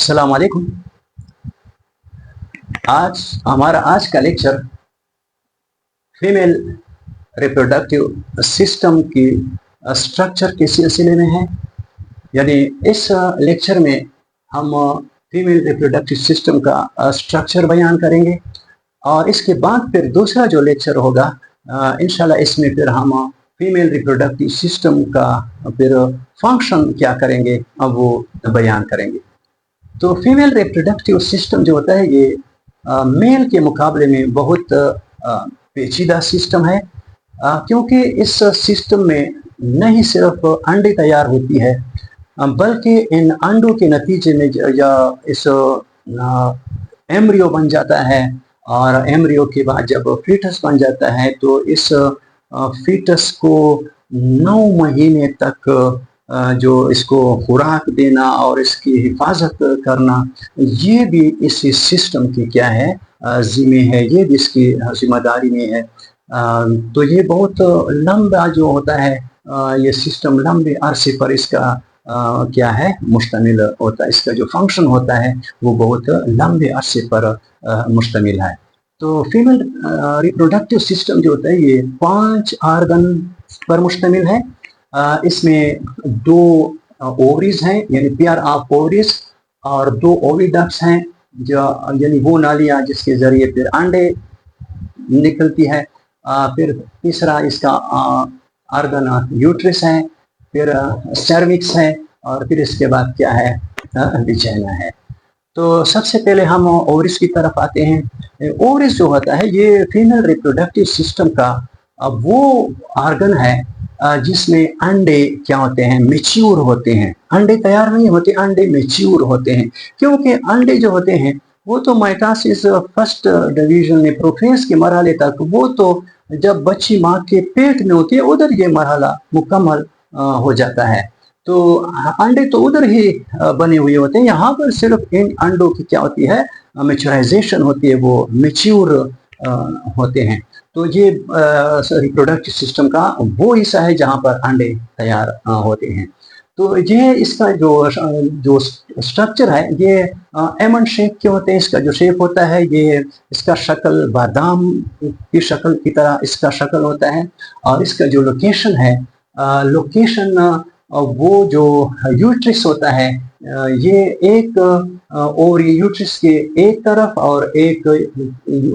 अस्सलाम वालेकुम। आज का लेक्चर फीमेल रिप्रोडक्टिव सिस्टम की स्ट्रक्चर के सिलसिले में है। यानी इस लेक्चर में हम फीमेल रिप्रोडक्टिव सिस्टम का स्ट्रक्चर बयान करेंगे और इसके बाद फिर दूसरा जो लेक्चर होगा इंशाल्लाह इसमें फिर हम फीमेल रिप्रोडक्टिव सिस्टम का फिर फंक्शन क्या करेंगे अब वो बयान करेंगे। तो फीमेल रिप्रोडक्टिव सिस्टम जो होता है ये मेल के मुकाबले में बहुत पेचीदा सिस्टम है, क्योंकि इस सिस्टम में न ही सिर्फ अंडे तैयार होती है बल्कि इन अंडों के नतीजे में या इस एम्ब्रियो बन जाता है और एम्ब्रियो के बाद जब फीटस बन जाता है तो इस फीटस को 9 महीने तक जो इसको खुराक देना और इसकी हिफाजत करना ये भी इस सिस्टम की क्या है जिम्मे है, ये भी इसकी जिम्मेदारी में है। तो ये बहुत लंबा जो होता है ये सिस्टम लंबे अरसे पर इसका क्या है मुश्तमिल होता है, इसका जो फंक्शन होता है वो बहुत लंबे अरसे पर मुश्तमिल है। तो फीमेल रिप्रोडक्टिव सिस्टम जो होता है ये 5 ऑर्गन पर मुश्तमिल है। इसमें 2 ओवरीज हैं यानी पेयर ऑफ ओवरीज और 2 ओविडक्ट्स हैं जो यानी वो नालियां जिसके जरिए फिर अंडे निकलती है। फिर तीसरा इसका ऑर्गन यूट्रस है, फिर सर्विक्स है और फिर इसके बाद क्या है विजाइना है। तो सबसे पहले हम ओवरीज की तरफ आते हैं। ओवरीज जो होता है ये फीमेल रिप्रोडक्टिव सिस्टम का वो ऑर्गन है जिसमें अंडे क्या होते हैं मैच्योर होते हैं। अंडे तैयार नहीं होते, अंडे मैच्योर होते हैं, क्योंकि अंडे जो होते हैं वो तो माइटोसिस फर्स्ट डिवीजन में प्रोफेज के मरहले तक वो तो जब बच्ची माँ के पेट में होती है उधर ये मरहला मुकम्मल हो जाता है। तो अंडे तो उधर ही बने हुए होते हैं, यहाँ पर सिर्फ इन अंडों की क्या होती है मैच्योराइजेशन होती है, वो मैच्योर होते हैं। तो ये रिप्रोडक्टिव सिस्टम का वो हिस्सा है जहाँ पर अंडे तैयार होते हैं। तो ये इसका जो स्ट्रक्चर है ये एमंड शेप के होते हैं। इसका जो शेप होता है ये इसका शक्ल बादाम की शक्ल की तरह इसका शक्ल होता है और इसका जो लोकेशन है लोकेशन वो जो यूट्रस होता है ये एक ओवरी यूट्रस के एक तरफ और एक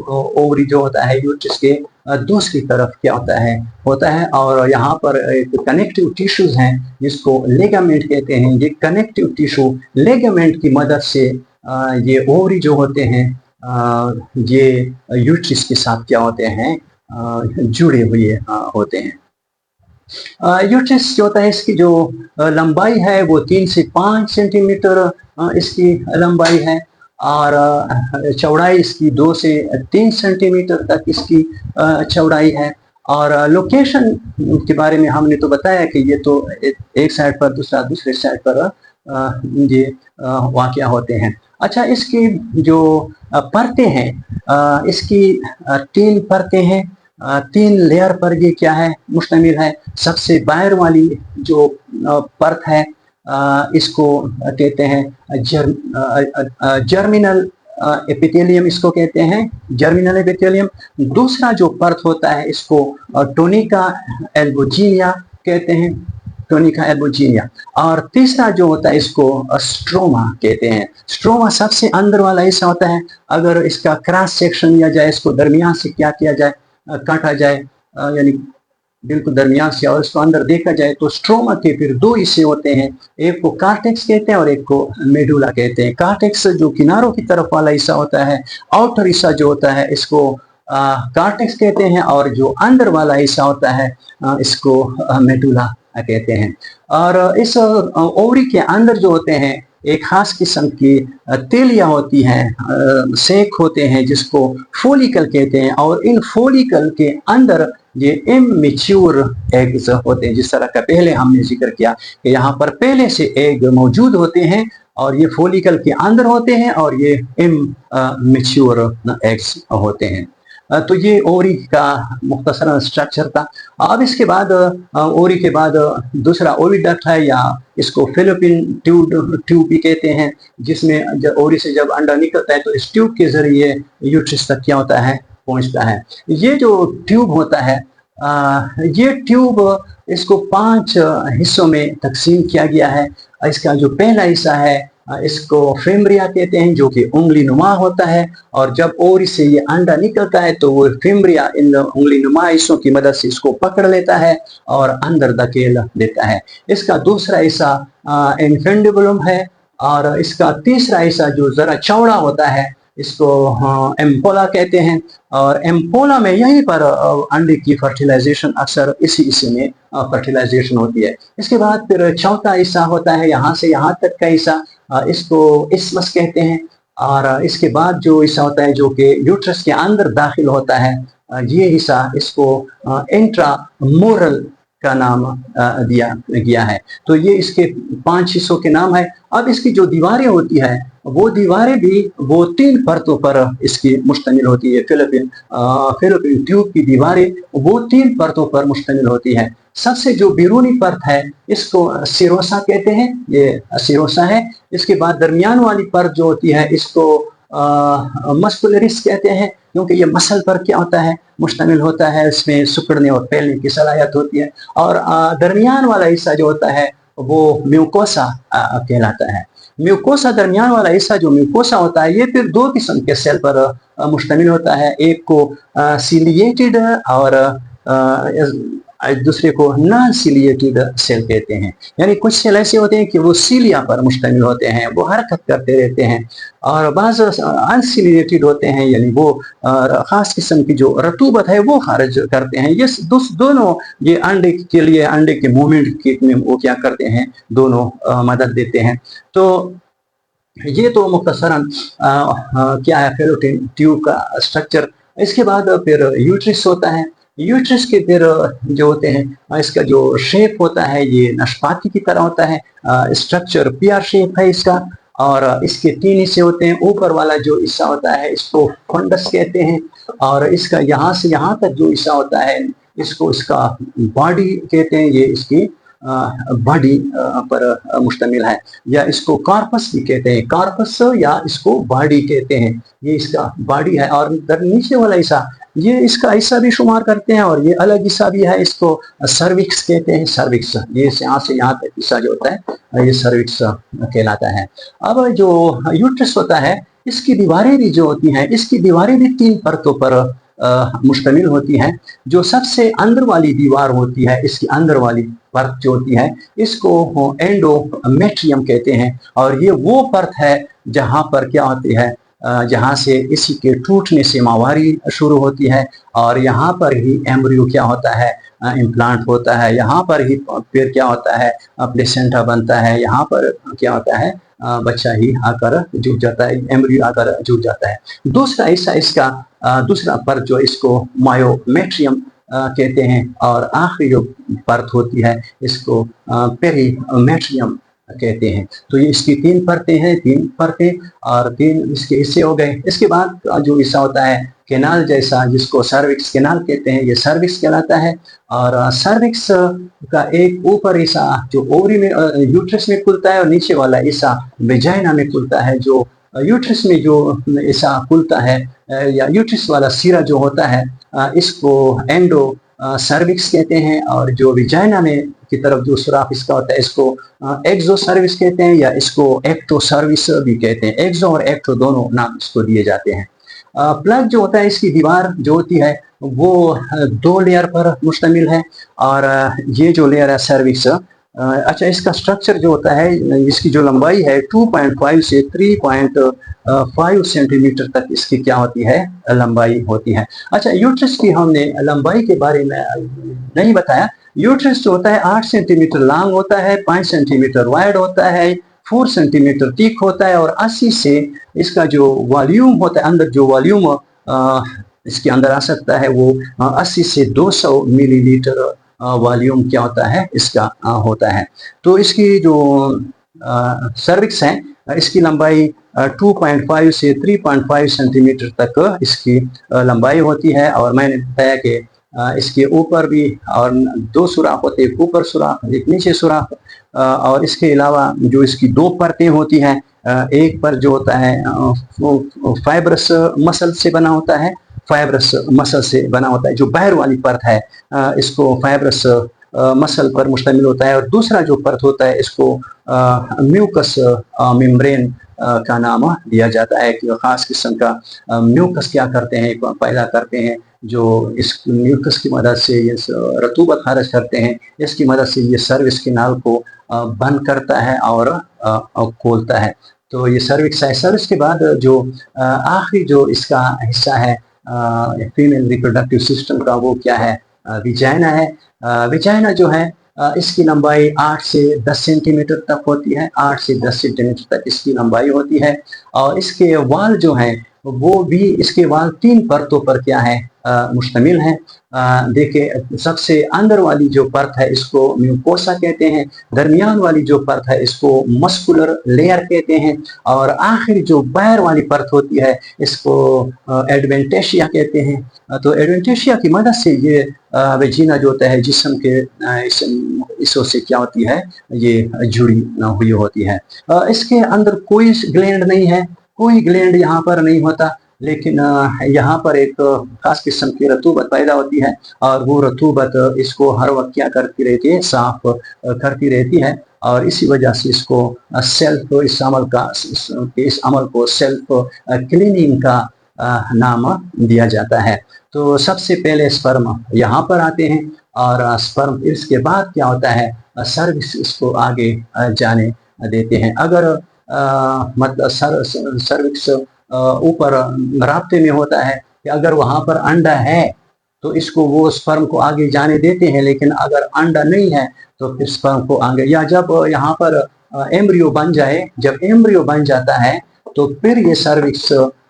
ओवरी जो होता है यूट्रस के दूसरी तरफ क्या होता है और यहाँ पर एक कनेक्टिव टिश्यूज हैं जिसको लेगामेंट कहते हैं। ये कनेक्टिव टिश्यू लेगामेंट की मदद से ये ओवरी जो होते हैं ये यूट्रस के साथ क्या होते हैं जुड़े हुए होते हैं। यूट्रस जो होता है इसकी जो लंबाई है वो 3 से 5 सेंटीमीटर इसकी लंबाई है और चौड़ाई इसकी 2 से 3 सेंटीमीटर तक इसकी चौड़ाई है। और लोकेशन के बारे में हमने तो बताया कि ये तो एक साइड पर दूसरे साइड पर ये वाक़या होते हैं। अच्छा, इसकी जो परतें हैं इसकी 3 परतें हैं, 3 लेयर पर ये क्या है मुश्तमिल है। सबसे बाहर वाली जो परत है इसको कहते हैं जर्मिनल एपिथेलियम, इसको कहते हैं जर्मिनल एपिथेलियम। दूसरा जो परत होता है इसको टोनिका एल्बोजिनिया कहते हैं, टोनिका एल्बोजिनिया। और तीसरा जो होता है इसको स्ट्रोमा कहते हैं। स्ट्रोमा सबसे अंदर वाला हिस्सा होता है। अगर इसका क्रॉस सेक्शन लिया जाए, इसको दरमियान से क्या किया जाए काटा जाए यानी बिल्कुल दरमियान से और इसको अंदर देखा जाए तो स्ट्रोमा के फिर 2 हिस्से होते हैं, एक को कार्टेक्स कहते हैं और एक को मेडुला कहते हैं। कार्टेक्स जो किनारों की तरफ वाला हिस्सा होता है, आउटर हिस्सा जो होता है इसको कार्टेक्स कहते हैं और जो अंदर वाला हिस्सा होता है इसको मेडुला कहते हैं। और इस ओवरी के अंदर जो होते हैं एक खास किस्म की तेलियां होती हैं, सेक होते हैं जिसको फोलिकल कहते हैं और इन फोलिकल के अंदर ये इमैच्योर एग्स होते हैं। जिस तरह का पहले हमने जिक्र किया कि यहाँ पर पहले से एग मौजूद होते हैं और ये फोलिकल के अंदर होते हैं और ये इमैच्योर एग्स होते हैं। तो ये ओवरी का मुख्तसर स्ट्रक्चर था। अब इसके बाद ओवरी के बाद दूसरा ओविडक्ट है, या इसको फेलोपियन ट्यूब भी कहते हैं, जिसमें जब ओवरी से जब अंडा निकलता है तो इस ट्यूब के जरिए यूट्रस तक क्या होता है, पहुंचता है। ये जो ट्यूब होता है, ये ट्यूब इसको 5 हिस्सों में तकसीम किया गया है। इसका जो पहला हिस्सा है इसको फेम्ब्रिया कहते हैं, जो कि उंगली नुमा होता है, और जब ओवरी से ये अंडा निकलता है तो वो फेम्ब्रिया इन उंगली नुमा हिस्सों की मदद से इसको पकड़ लेता है और अंदर धकेल देता है। इसका दूसरा हिस्सा इन्फेंडिबुलम है, और इसका तीसरा हिस्सा जो जरा चौड़ा होता है इसको एम्पोला कहते हैं, और एम्पोला में यहीं पर अंडे की फर्टिलाइजेशन अक्सर इसी हिस्से में फर्टिलाइजेशन होती है। इसके बाद फिर चौथा हिस्सा होता है यहाँ से यहाँ तक का हिस्सा, इसको इस्मस कहते हैं, और इसके बाद जो हिस्सा होता है जो कि यूट्रस के अंदर दाखिल होता है, ये हिस्सा इसको इंट्रामोरल का नाम दिया गया है। तो ये इसके 5 हिस्सों के नाम है। अब इसकी जो दीवारें होती है वो दीवारें भी वो 3 परतों पर इसकी मुश्तमिल होती है। फेलोपियन ट्यूब की दीवारें वो 3 परतों पर मुश्तमिल होती है। सबसे जो बैरूनी परत है इसको सिरोसा कहते हैं, ये सिरोसा है। इसके बाद दरमियान वाली परत जो होती है इसको मस्कुलरिस कहते हैं, क्योंकि ये मसल पर क्या होता है, मुश्तमिल होता है, इसमें सिकुड़ने और फैलने की सलाहियत होती है। और दरमियान वाला हिस्सा जो होता है वो म्यूकोसा कहलाता है। म्यूकोसा, दरमियान वाला हिस्सा जो म्यूकोसा होता है, ये फिर 2 किस्म के सेल पर मुश्तमिल होता है। एक को सिलिएटेड और दूसरे को नॉन सिलिएटेड सेल कहते हैं। यानी कुछ सेल ऐसे होते हैं कि वो सीलिया पर मुश्तमिल होते हैं, वो हरकत करते रहते हैं, और बाज़ अनसिलिएटेड होते हैं, यानी वो ख़ास किस्म की जो रतूबत है वो खारिज करते हैं। ये दोनों ये अंडे के लिए, अंडे के मूवमेंट में वो क्या करते हैं, दोनों मदद देते हैं। तो ये तो मुख्तसरन क्या है फेलोपियन ट्यूब का स्ट्रक्चर। इसके बाद फिर यूट्रस होता है। यूट्रस के फिर जो होते हैं इसका जो शेप होता है ये नाशपाती की तरह होता है। स्ट्रक्चर पेयर शेप है इसका, और इसके 3 हिस्से होते हैं। ऊपर वाला जो हिस्सा होता है इसको फंडस कहते हैं, और इसका यहाँ से यहाँ तक जो हिस्सा होता है इसको इसका बॉडी कहते हैं। ये इसकी बॉडी पर मुश्तमिल है, या इसको कार्पस भी कहते हैं, कार्पस या इसको बॉडी कहते हैं। ये इसका बॉडी है, और नीचे वाला हिस्सा ये इसका हिस्सा भी शुमार करते हैं, और ये अलग हिस्सा भी है, इसको सर्विक्स कहते हैं। सर्विक्स ये यहाँ से यहाँ तक हिस्सा जो होता है ये सर्विक्स कहलाता है। अब जो यूट्रस होता है इसकी दीवारें भी जो होती हैं, इसकी दीवारें भी 3 परतों पर मुश्तमिल होती हैं। जो सबसे अंदर वाली दीवार होती है, इसकी अंदर वाली परत जो होती है इसको एंडोमेट्रियम कहते हैं, और ये वो परत है जहाँ पर क्या होती है, जहाँ से इसी के टूटने से माहवारी शुरू होती है, और यहाँ पर ही एम्ब्रियो क्या होता है, इम्प्लांट होता है। यहाँ पर ही फिर क्या होता है, प्लेसेंटा बनता है। यहाँ पर क्या होता है, बच्चा ही आकर जुड़ जाता है, एम्ब्रियो आकर जुड़ जाता है। दूसरा हिस्सा इसका दूसरा परत जो इसको मायोमेट्रियम कहते हैं, और आखिरी जो परत होती है इसको पेरीमेट्रियम कहते हैं। तो ये इसकी 3 परतें हैं, 3 परतें और 3 इसके हिस्से हो गए। इसके बाद जो हिस्सा होता है कैनाल जैसा, जिसको सर्विक्स कैनाल कहते हैं, ये सर्विक्स कहलाता है। और सर्विक्स का एक ऊपर हिस्सा जो ओवरी में यूट्रस में खुलता है, और नीचे वाला हिस्सा वेजाइना में खुलता है। जो यूट्रस में जो हिस्सा खुलता है या यूट्रस वाला सिरा जो होता है इसको एंडो सर्विक्स कहते हैं, और जो विजाइना में की तरफ जो सुराख इसका होता है इसको एक्सो सर्विस कहते हैं, या इसको एक्टो सर्विस भी कहते हैं। एक्सो और एक्टो दोनों नाम इसको दिए जाते हैं। प्लग जो होता है इसकी दीवार जो होती है वो 2 लेयर पर मुश्तमिल है, और ये जो लेयर है सर्विक्स, अच्छा इसका स्ट्रक्चर जो होता है, इसकी जो लंबाई है 2.5 से 3.5 सेंटीमीटर तक इसकी क्या होती है, लंबाई होती है। अच्छा यूट्रस की हमने लंबाई के बारे में नहीं बताया। यूट्रस जो होता है 8 सेंटीमीटर लॉन्ग होता है, 5 सेंटीमीटर वाइड होता है, 4 सेंटीमीटर थिक होता है, और 80 से इसका जो वॉल्यूम होता है, अंदर जो वॉल्यूम इसके अंदर आ सकता है वो 80 से 200 मिलीलीटर वॉल्यूम क्या होता है इसका होता है। तो इसकी जो सर्विक्स है इसकी लंबाई 2.5 से 3.5 सेंटीमीटर तक इसकी लंबाई होती है। और मैंने बताया कि इसके ऊपर भी और दो सुराख होते हैं, एक ऊपर सुराख एक नीचे सुराख। और इसके अलावा जो इसकी दो परतें होती हैं, एक पर जो होता है वो फाइब्रस मसल से बना होता है, फाइब्रस मसल से बना होता है। जो बाहर वाली परत है इसको फाइब्रस मसल पर मुश्तमिल होता है। और दूसरा जो परत होता है इसको म्यूकस मेम्ब्रेन का नाम दिया जाता है कि खास किस्म का म्यूकस क्या करते हैं, पैदा करते हैं, जो इस म्यूकस की मदद से ये रतूबत खारिज करते हैं। इसकी मदद से ये सर्विक्स कैनाल को बंद करता है और खोलता है। तो ये सर्विक्स है। सर्विक्स के बाद जो आखिरी जो इसका हिस्सा है फीमेल रिप्रोडक्टिव सिस्टम का, वो क्या है, विजाइना है। विजाइना जो है इसकी लंबाई 8 से 10 सेंटीमीटर तक होती है, 8 से 10 सेंटीमीटर तक इसकी लंबाई होती है। और इसके वाल जो हैं वो भी, इसके वाल 3 परतों पर क्या है मुश्तमिल है। देखिए, सबसे अंदर वाली जो परत है इसको म्यूकोसा कहते हैं, दरमियान वाली जो परत है इसको मस्कुलर लेयर कहते हैं, और आखिर जो बाहर वाली परत होती है इसको एडवेंटेशिया कहते हैं। तो एडवेंटेशिया की मदद से ये वेजिना जो होता है जिस्म के हिस्सों से क्या होती है, ये जुड़ी हुई होती है। इसके अंदर कोई ग्लैंड नहीं है, कोई ग्लैंड यहाँ पर नहीं होता, लेकिन यहाँ पर एक खास किस्म की रतूबत पैदा होती है। और वो रतूबत इसको हर वक्त क्या करती रहती है, साफ करती रहती है। और इसी वजह से इसको सेल्फ, इस अमल को सेल्फ क्लीनिंग का नाम दिया जाता है। तो सबसे पहले स्पर्म यहाँ पर आते हैं, और स्पर्म इसके बाद क्या होता है, सर्विक्स इसको आगे जाने देते हैं। अगर मतलब सर्विक्स ऊपर राब्ते में होता है कि अगर वहां पर अंडा है तो इसको वो स्पर्म को आगे जाने देते हैं, लेकिन अगर अंडा नहीं है तो फिर स्पर्म को आगे, या जब यहाँ पर एम्ब्रियो बन जाए, जब एम्ब्रियो बन जाता है तो फिर ये सर्विक्स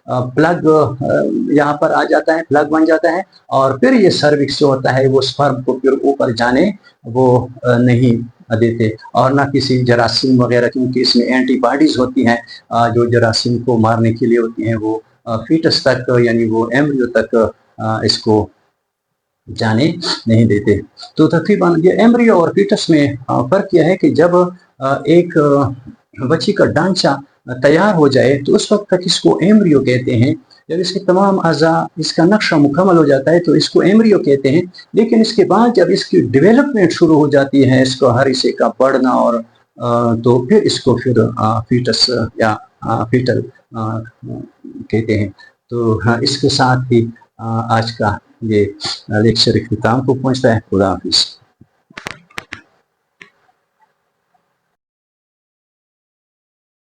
प्लग यहाँ पर आ जाता है, प्लग बन जाता है। और फिर ये सर्विक्स जो होता है वो स्पर्म को फिर ऊपर जाने वो नहीं देते, और ना किसी जरासीम वगैरह, क्योंकि इसमें एंटीबॉडीज होती हैं जो जरासीम को मारने के लिए होती हैं, वो फीटस तक यानी वो एम्ब्रियो तक इसको जाने नहीं देते। तो तकरीबन ये एम्ब्रियो और फीटस में फर्क यह है कि जब एक बच्ची का ढांचा तैयार हो जाए तो उस वक्त तक इसको एम्ब्रियो कहते हैं। जब इसके तमाम अज़ा, इसका नक्शा मुकम्मल हो जाता है तो इसको एम्ब्रियो कहते हैं। लेकिन इसके बाद जब इसकी डेवलपमेंट शुरू हो जाती है, इसको हर हिस्से का बढ़ना, और तो फिर इसको फिर फीटस या फीटल कहते हैं। तो इसके साथ ही आज का ये लेक्चर इख्तिताम को पहुंचता है। खुदा हाफिज़।